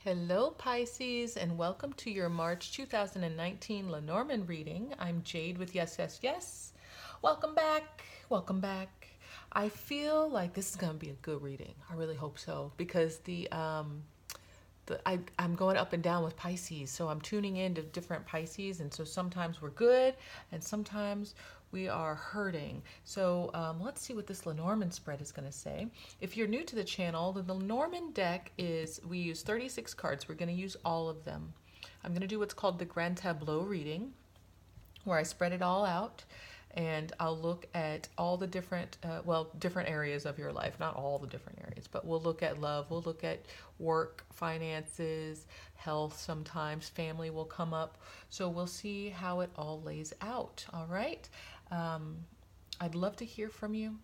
Hello Pisces, and welcome to your March 2019 Lenormand reading. I'm Jade with yesYesYes. Welcome back. Welcome back. I feel like this is going to be a good reading. I really hope so because I'm going up and down with Pisces, so I'm tuning into different Pisces, and so sometimes we're good and sometimes we are hurting. So let's see what this Lenormand spread is going to say. If you're new to the channel, the Lenormand deck is, we use 36 cards. We're going to use all of them. I'm going to do what's called the Grand Tableau reading, where I spread it all out and I'll look at all the different, different areas of your life, not all the different areas, but we'll look at love, we'll look at work, finances, health sometimes, family will come up. So we'll see how it all lays out, all right? I'd love to hear from you.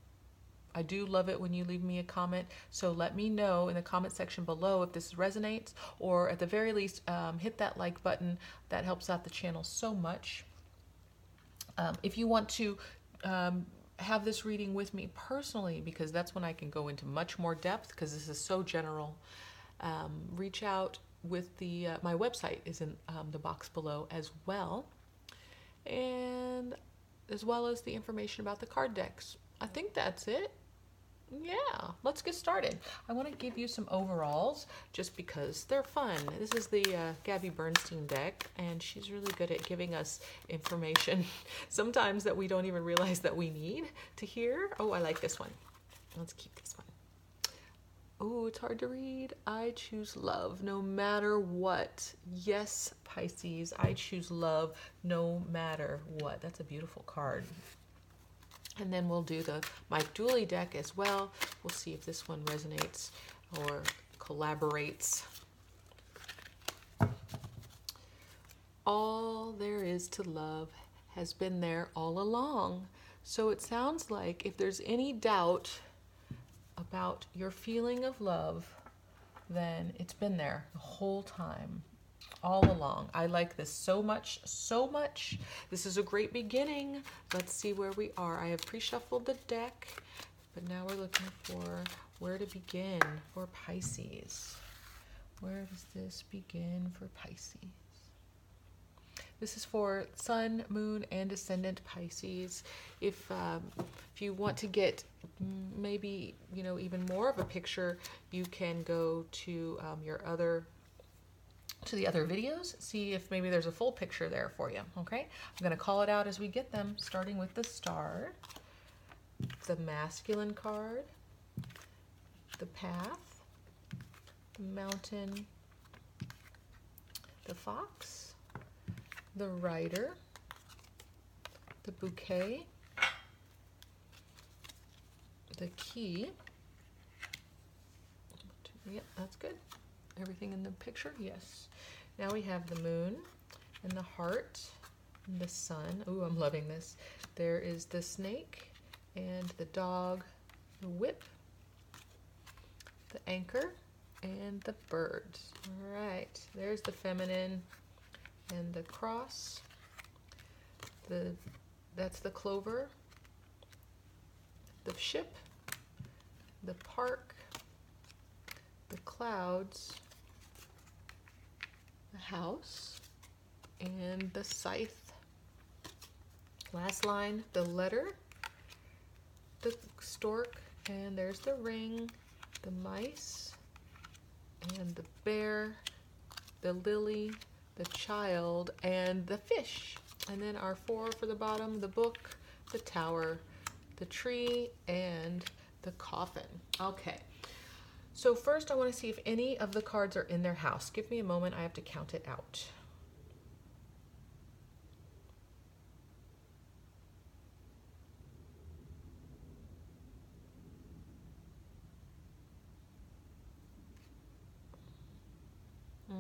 I do love it when you leave me a comment, so let me know in the comment section below if this resonates, or at the very least, hit that like button. That helps out the channel so much. If you want to have this reading with me personally, because that's when I can go into much more depth, because this is so general, reach out with the my website is in the box below as well, and as well as the information about the card decks. I think that's it. Yeah, let's get started. I want to give you some overalls just because they're fun. This is the Gabby Bernstein deck, and she's really good at giving us information sometimes that we don't even realize that we need to hear. Oh, I like this one. Let's keep this one. Oh, it's hard to read. I choose love no matter what. Yes, Pisces, I choose love no matter what. That's a beautiful card. And then we'll do the Mike Dooley deck as well. We'll see if this one resonates or collaborates. All there is to love has been there all along. So it sounds like if there's any doubt about your feeling of love, then it's been there the whole time. All along. I like this so much, so much. This is a great beginning. Let's see where we are. I have pre-shuffled the deck, but now we're looking for where to begin for Pisces. Where does this begin for Pisces? This is for Sun, Moon, and Ascendant Pisces. If you want to get maybe even more of a picture, you can go to the other videos, see if maybe there's a full picture there for you, okay? I'm going to call it out as we get them, starting with the star, the masculine card, the path, the mountain, the fox, the rider, the bouquet, the key. Yep, that's good. Everything in the picture? Yes. Now we have the moon and the heart and the sun. Ooh, I'm loving this. There is the snake and the dog, the whip, the anchor, and the birds. All right. There's the feminine and the cross. That's the clover, the ship, the park, the clouds, the house, and the scythe. Last line, the letter, the stork, and there's the ring, the mice, and the bear, the lily, the child, and the fish. And then our four for the bottom, the book, the tower, the tree, and the coffin. Okay. So first I want to see if any of the cards are in their house. Give me a moment, I have to count it out.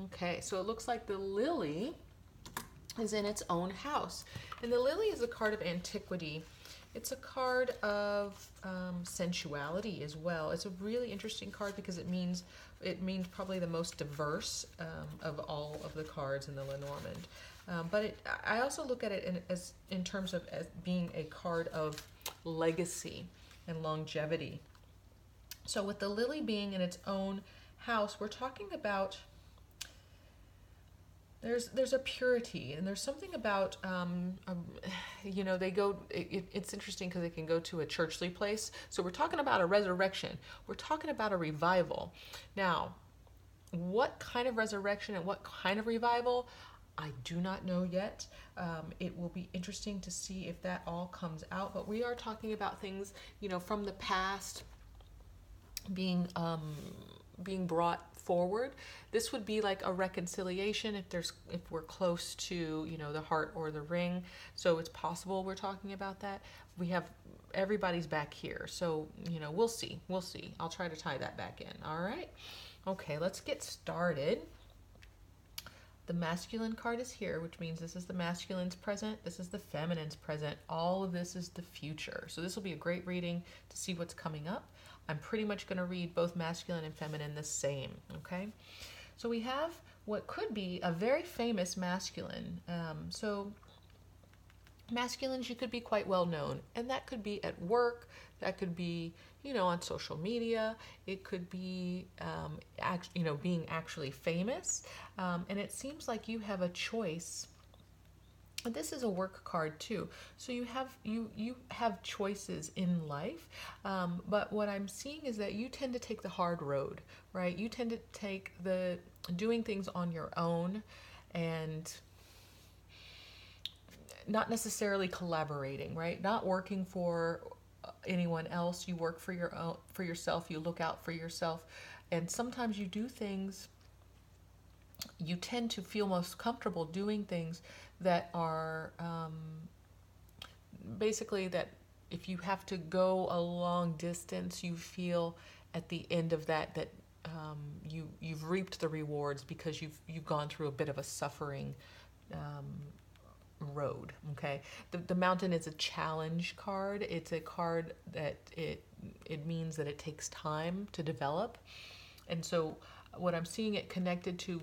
Okay, so it looks like the lily is in its own house. And the lily is a card of antiquity. It's a card of sensuality as well. It's a really interesting card because it means probably the most diverse of all of the cards in the Lenormand. But I also look at it in terms of as being a card of legacy and longevity. So with the lily being in its own house, we're talking about there's a purity, and there's something about they go. It's interesting because they can go to a churchly place. So we're talking about a resurrection. We're talking about a revival. Now, what kind of resurrection and what kind of revival? I do not know yet. It will be interesting to see if that all comes out. But we are talking about things, from the past being brought forward. This would be like a reconciliation if we're close to the heart or the ring. So it's possible we're talking about that. We have everybody's back here, so we'll see. I'll try to tie that back in. All right. Okay, let's get started. The masculine card is here, which means this is the masculine's present, this is the feminine's present, all of this is the future. So this will be a great reading to see what's coming up. I'm pretty much going to read both masculine and feminine the same, okay? So we have what could be a very famous masculine. So masculines, you could be quite well known, and that could be at work, that could be on social media, it could be being actually famous, and it seems like you have a choice. And this is a work card too, so you have choices in life, but what I'm seeing is that you tend to take the hard road, right? You tend to take the doing things on your own and not necessarily collaborating, right? Not working for anyone else. You work for yourself. You look out for yourself, and sometimes you do things. You tend to feel most comfortable doing things that are basically that if you have to go a long distance, you feel at the end of that you've reaped the rewards because you've gone through a bit of a suffering road. Okay, the mountain is a challenge card. It's a card that it means that it takes time to develop, and so what I'm seeing it connected to,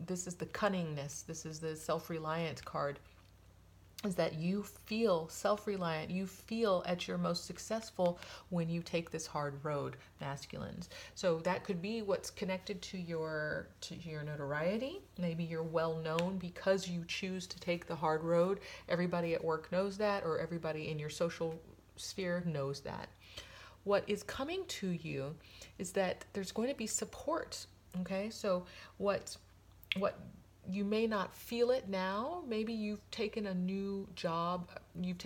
this is the cunningness, this is the self-reliant card, is that you feel self-reliant, you feel at your most successful when you take this hard road, masculines. So that could be what's connected to your notoriety. Maybe you're well known because you choose to take the hard road. Everybody at work knows that, or everybody in your social sphere knows that. What is coming to you is that there's going to be support. Okay, so what you may not feel it now. Maybe you've taken a new job, you've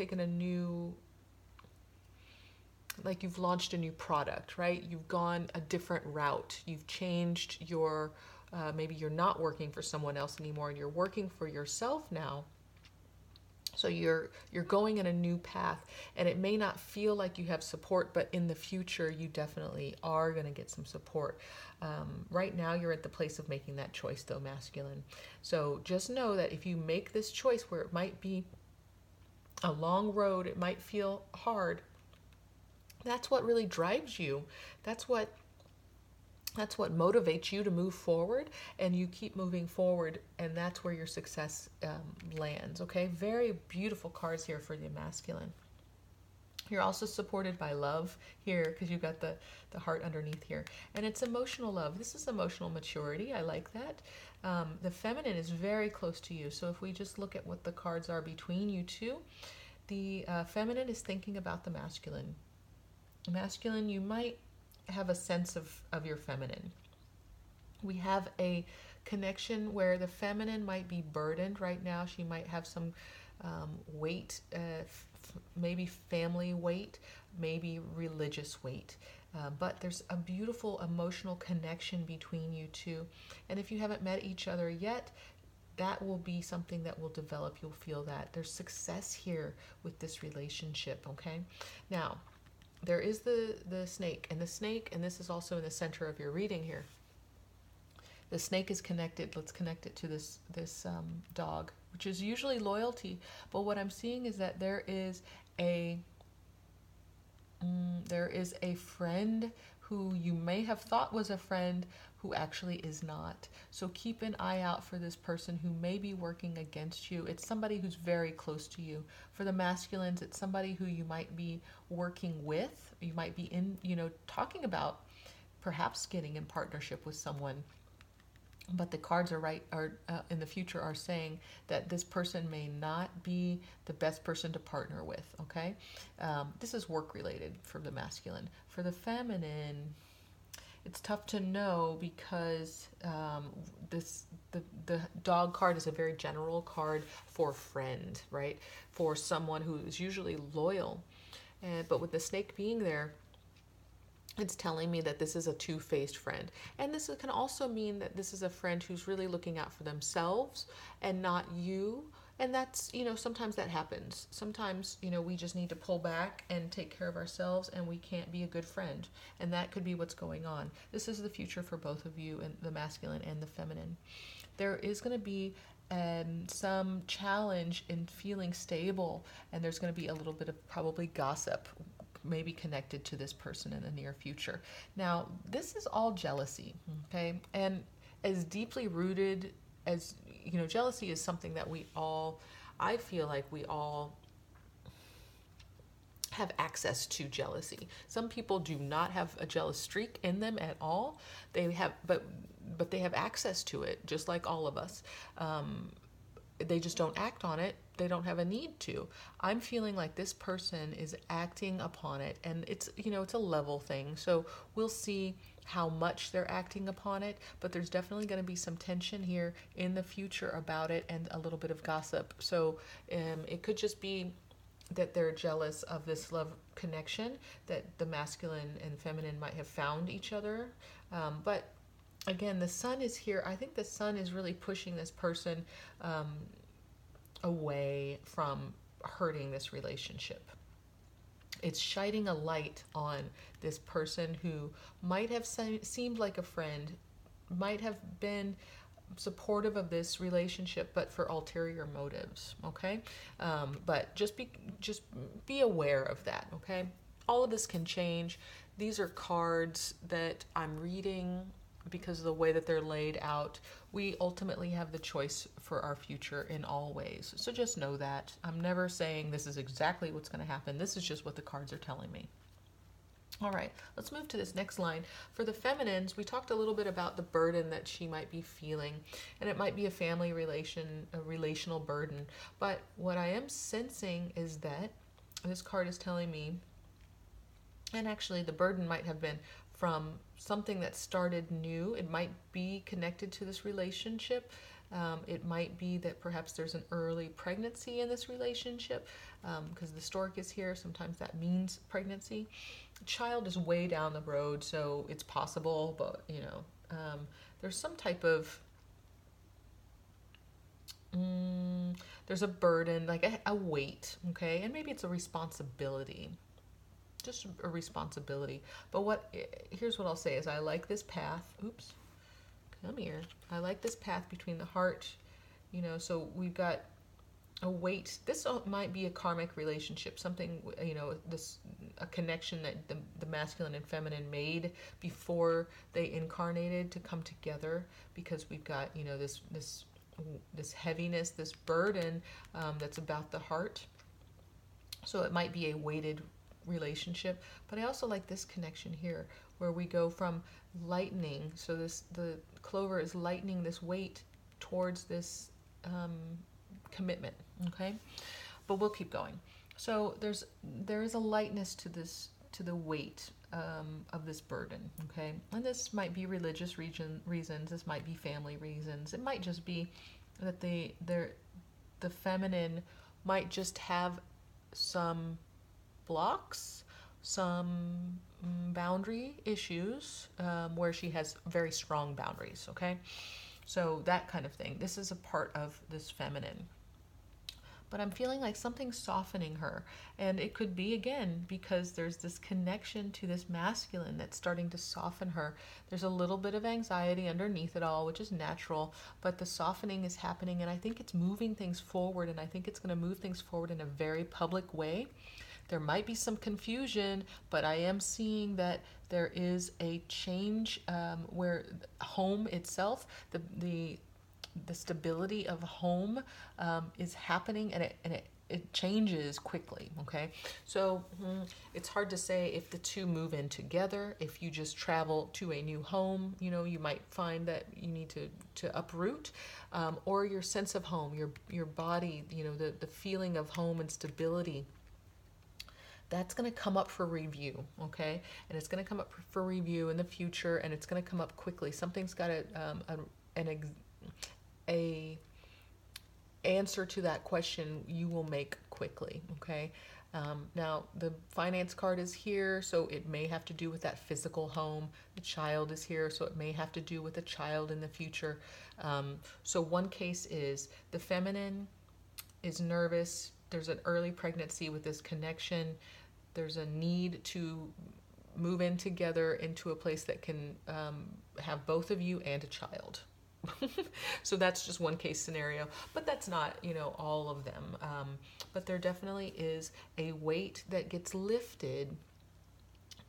launched a new product, right? You've gone a different route. You've changed your, maybe you're not working for someone else anymore and you're working for yourself now. So you're going in a new path, and it may not feel like you have support, but in the future you definitely are going to get some support. Right now you're at the place of making that choice though, masculine. So just know that if you make this choice where it might be a long road, it might feel hard, that's what really drives you. That's what motivates you to move forward, and you keep moving forward, and that's where your success lands. Okay, very beautiful cards here for the masculine. You're also supported by love here because you've got the heart underneath here, and it's emotional love. This is emotional maturity. I like that. The feminine is very close to you, so if we just look at what the cards are between you two, the feminine is thinking about the masculine. Masculine, you might have a sense of your feminine. We have a connection where the feminine might be burdened right now. She might have some weight, maybe family weight, maybe religious weight. But there's a beautiful emotional connection between you two. And if you haven't met each other yet, that will be something that will develop. You'll feel that. There's success here with this relationship, okay? Now, there is the snake, and this is also in the center of your reading here. The snake is connected. Let's connect it to this dog, which is usually loyalty. But what I'm seeing is that there is a friend who you may have thought was a friend who actually is not. So keep an eye out for this person who may be working against you. It's somebody who's very close to you. For the masculines, it's somebody who you might be working with. You might be talking about perhaps getting in partnership with someone but the cards are right are in the future are saying that this person may not be the best person to partner with. Okay, this is work related for the masculine. For the feminine, it's tough to know because the dog card is a very general card for friend, right? For someone who is usually loyal, but with the snake being there, it's telling me that this is a two-faced friend. And this can also mean that this is a friend who's really looking out for themselves and not you. And that's, sometimes that happens. Sometimes, we just need to pull back and take care of ourselves, and we can't be a good friend. And that could be what's going on. This is the future for both of you, and the masculine and the feminine. There is going to be some challenge in feeling stable, and there's going to be a little bit of probably gossip maybe connected to this person in the near future. Now, this is all jealousy, okay? And as deeply rooted as, jealousy is something that I feel like we all have access to jealousy. Some people do not have a jealous streak in them at all. They have, but they have access to it, just like all of us. They just don't act on it. They don't have a need to. I'm feeling like this person is acting upon it, and it's a level thing. So we'll see how much they're acting upon it, but there's definitely going to be some tension here in the future about it, and a little bit of gossip. So it could just be that they're jealous of this love connection, that the masculine and feminine might have found each other. But again, the sun is here. I think the sun is really pushing this person away from hurting this relationship. It's shining a light on this person who might have seemed like a friend, might have been supportive of this relationship, but for ulterior motives. Okay, but just be aware of that. Okay, all of this can change. These are cards that I'm reading because of the way that they're laid out. We ultimately have the choice for our future in all ways. So just know that. I'm never saying this is exactly what's going to happen. This is just what the cards are telling me. All right, let's move to this next line. For the feminines, we talked a little bit about the burden that she might be feeling, and it might be a relational burden. But what I am sensing is that this card is telling me, and actually the burden might have been from something that started new. It might be connected to this relationship. It might be that perhaps there's an early pregnancy in this relationship, because the stork is here. Sometimes that means pregnancy. The child is way down the road, so it's possible, but there's some type of there's a burden, like a weight, okay, and maybe it's a responsibility. Just a responsibility. But here's what I'll say is I like this path. Oops. Come here. I like this path between the heart, so we've got a weight. This might be a karmic relationship, something, a connection that the masculine and feminine made before they incarnated to come together, because we've got, this heaviness, this burden that's about the heart. So it might be a weighted relationship, but I also like this connection here where we go from lightening. So the clover is lightening this weight towards this commitment. Okay, but we'll keep going. So there is a lightness to the weight of this burden. Okay, and this might be religious reasons. This might be family reasons. It might just be that the feminine might just have some blocks, some boundary issues, where she has very strong boundaries. Okay, so that kind of thing. This is a part of this feminine. But I'm feeling like something's softening her. And it could be, again, because there's this connection to this masculine that's starting to soften her. There's a little bit of anxiety underneath it all, which is natural, but the softening is happening, and I think it's moving things forward, and I think it's going to move things forward in a very public way. There might be some confusion, but I am seeing that there is a change where home itself, the stability of home is happening, and it changes quickly. Okay, so it's hard to say if the two move in together. If you just travel to a new home, you might find that you need to uproot, or your sense of home, your body, the feeling of home and stability. That's going to come up for review, okay? And it's going to come up for review in the future, and it's going to come up quickly. Something's got a answer to that question you will make quickly, okay? Now, the finance card is here, so it may have to do with that physical home. The child is here, so it may have to do with a child in the future. So one case is the feminine is nervous. There's an early pregnancy with this connection. There's a need to move in together into a place that can have both of you and a child. So that's just one case scenario, but that's not, all of them. But there definitely is a weight that gets lifted.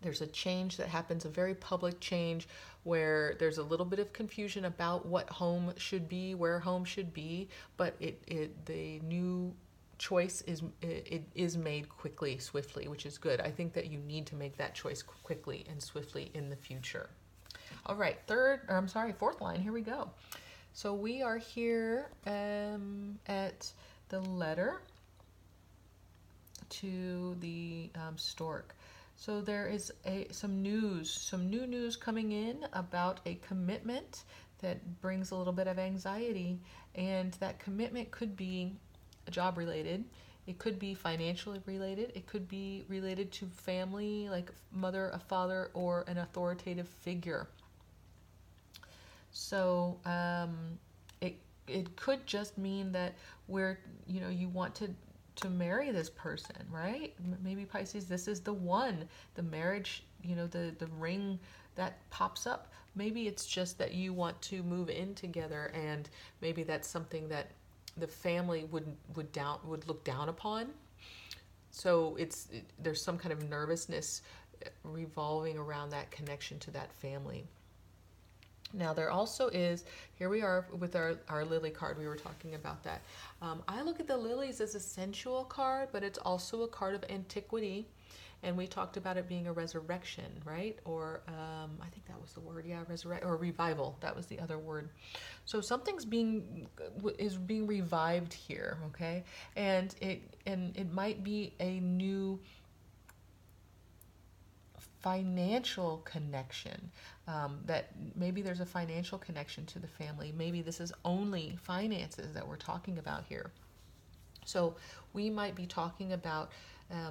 There's a change that happens, a very public change, where there's a little bit of confusion about what home should be, where home should be, but the new choice is made quickly, swiftly, which is good. I think that you need to make that choice quickly and swiftly in the future. All right, fourth line, here we go. So we are here at the letter to the stork. So there is some new news coming in about a commitment that brings a little bit of anxiety, and that commitment could be job related. It could be financially related. It could be related to family, like a mother, a father, or an authoritative figure. So it could just mean that you want to marry this person, right? Maybe Pisces, this is the one, the marriage, the ring that pops up. Maybe it's just that you want to move in together, and maybe that's something that the family would look down upon. So there's some kind of nervousness revolving around that connection to that family. Now there also is, here we are with our lily card, we were talking about that. I look at the lilies as a sensual card, but it's also a card of antiquity. And we talked about it being a resurrection, right? Or I think that was the word, yeah, resurrect or revival. That was the other word. So something's being revived here, okay? And it might be a new financial connection, that maybe there's a financial connection to the family. Maybe this is only finances that we're talking about here. So we might be talking about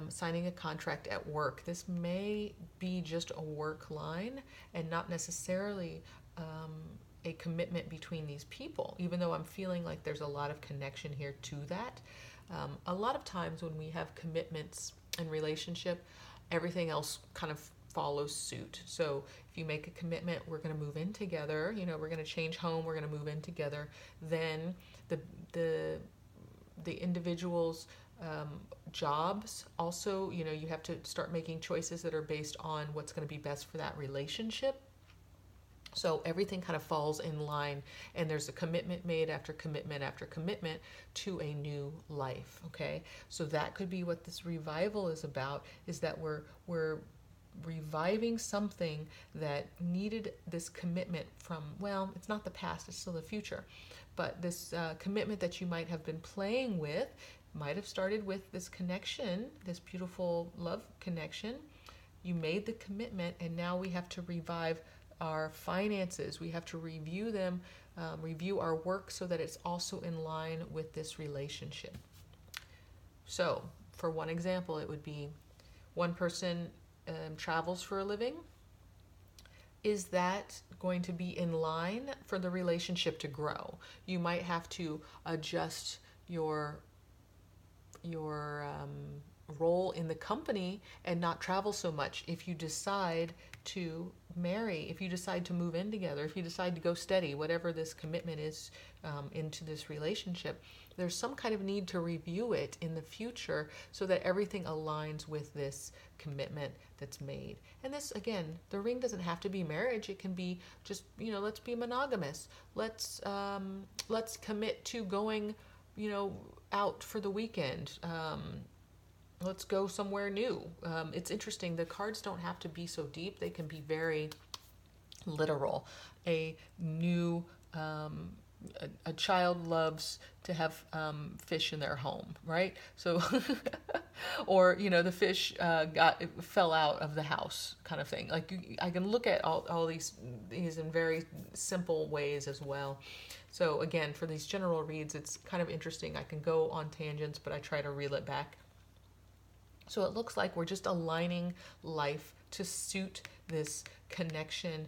signing a contract at work. This may be just a work line and not necessarily a commitment between these people, even though I'm feeling like there's a lot of connection here to that. A lot of times when we have commitments in relationship, everything else kind of follows suit. So if you make a commitment, we're going to move in together, we're going to change home, we're going to move in together, then the individual's jobs also, you have to start making choices that are based on what's going to be best for that relationship. So everything kind of falls in line, and there's a commitment made after commitment after commitment to a new life, okay? So that could be what this revival is about, is that we're reviving something that needed this commitment from, well, it's not the past, it's still the future. But this commitment that you might have been playing with might have started with this connection, this beautiful love connection. You made the commitment, and now we have to revive our finances. We have to review them, review our work so that it's also in line with this relationship. So, for one example, it would be one person travels for a living. Is that going to be in line for the relationship to grow? You might have to adjust your role in the company and not travel so much if you decide to marry, if you decide to move in together, if you decide to go steady, whatever this commitment is into this relationship. There's some kind of need to review it in the future so that everything aligns with this commitment that's made. And this, again, the ring doesn't have to be marriage. It can be just, let's be monogamous. Let's commit to going, out for the weekend. Let's go somewhere new. It's interesting. The cards don't have to be so deep. They can be very literal. A new, a child loves to have fish in their home, right? So, or the fish fell out of the house, kind of thing. Like I can look at all these in very simple ways as well. So again, for these general reads, it's kind of interesting. I can go on tangents, but I try to reel it back. So it looks like we're just aligning life to suit this connection,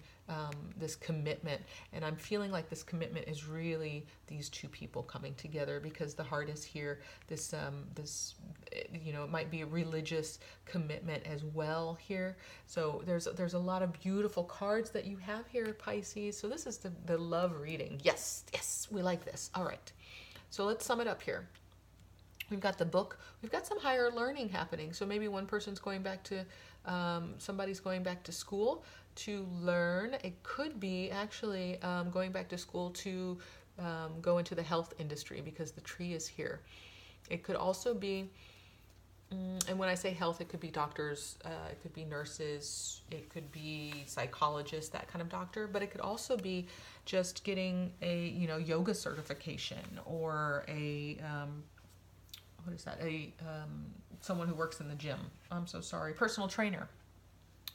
this commitment. And I'm feeling like this commitment is really these two people coming together, because the heart is here. This, it might be a religious commitment as well here. So there's a lot of beautiful cards that you have here, Pisces. So this is the love reading. Yes, we like this. All right. So let's sum it up here. We've got the book. We've got some higher learning happening. So maybe one person's going back to, somebody's going back to school to learn. It could be actually going back to school to go into the health industry, because the tree is here. It could also be, and when I say health, it could be doctors, it could be nurses, it could be psychologists, that kind of doctor, but it could also be just getting a, yoga certification, or a, what is that? Someone who works in the gym. I'm so sorry. Personal trainer.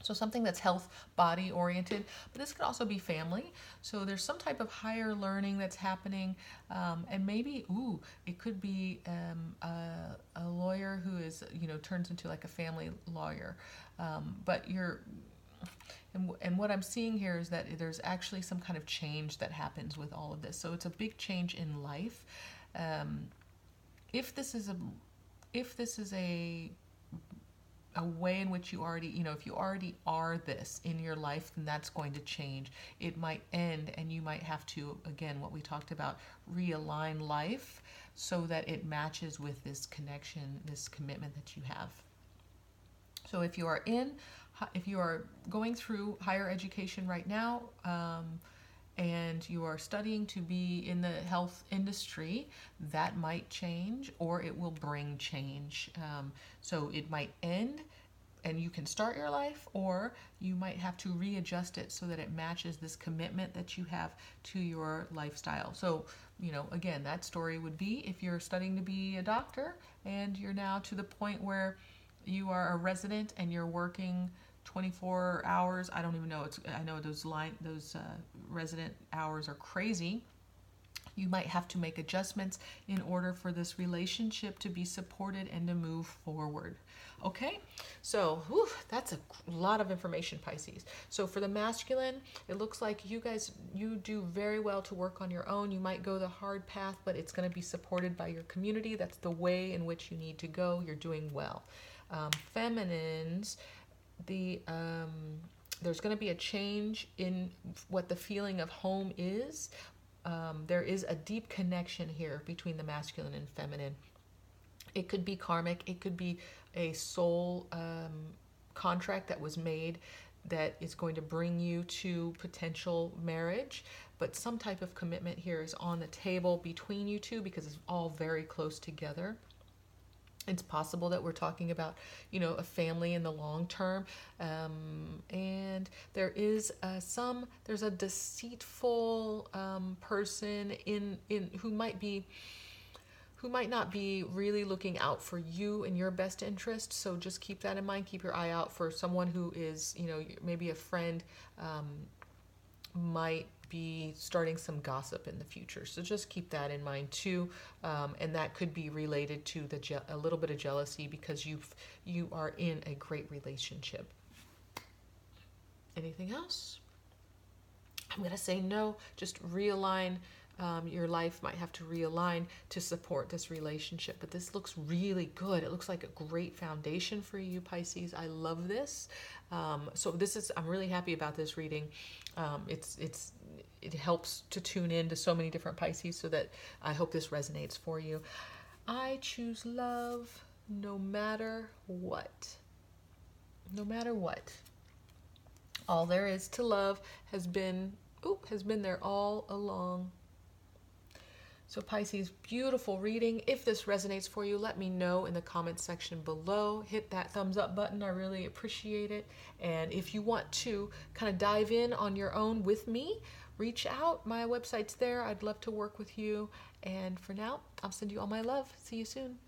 So something that's health, body oriented, but this could also be family. So there's some type of higher learning that's happening, and maybe, it could be a lawyer who is, turns into like a family lawyer. But and what I'm seeing here is that there's actually some kind of change that happens with all of this. So it's a big change in life. If this is a way in which you already, if you already are this in your life, then that's going to change. It might end, and you might have to, again, what we talked about, realign life so that it matches with this connection, this commitment that you have. So if you are going through higher education right now, and you are studying to be in the health industry, that might change, or it will bring change. So it might end and you can start your life, or you might have to readjust it so that it matches this commitment that you have to your lifestyle. So, again, that story would be if you're studying to be a doctor and you're now to the point where you are a resident and you're working 24 hours. I don't even know. I know those resident hours are crazy. You might have to make adjustments in order for this relationship to be supported and to move forward. Okay, so that's a lot of information, Pisces. So for the masculine, it looks like you do very well to work on your own. You might go the hard path, but it's going to be supported by your community. That's the way in which you need to go. You're doing well. Feminines, there's going to be a change in what the feeling of home is. There is a deep connection here between the masculine and feminine. It could be karmic. It could be a soul contract that was made that is going to bring you to potential marriage. But some type of commitment here is on the table between you two, because it's all very close together. It's possible that we're talking about, a family in the long term, and there is there's a deceitful person in who might not be really looking out for you and your best interest. So just keep that in mind. Keep your eye out for someone who is, maybe a friend, might be starting some gossip in the future. So just keep that in mind too. And that could be related to a little bit of jealousy, because you are in a great relationship. Anything else? I'm going to say no. Just realign. Your life might have to realign to support this relationship, but this looks really good. It looks like a great foundation for you, Pisces. I love this. So I'm really happy about this reading. It helps to tune in to so many different Pisces, so that I hope this resonates for you. I choose love no matter what. No matter what. All there is to love has been there all along. So Pisces, beautiful reading. If this resonates for you, let me know in the comments section below. Hit that thumbs up button. I really appreciate it. And if you want to kind of dive in on your own with me, reach out. My website's there. I'd love to work with you. And for now, I'll send you all my love. See you soon.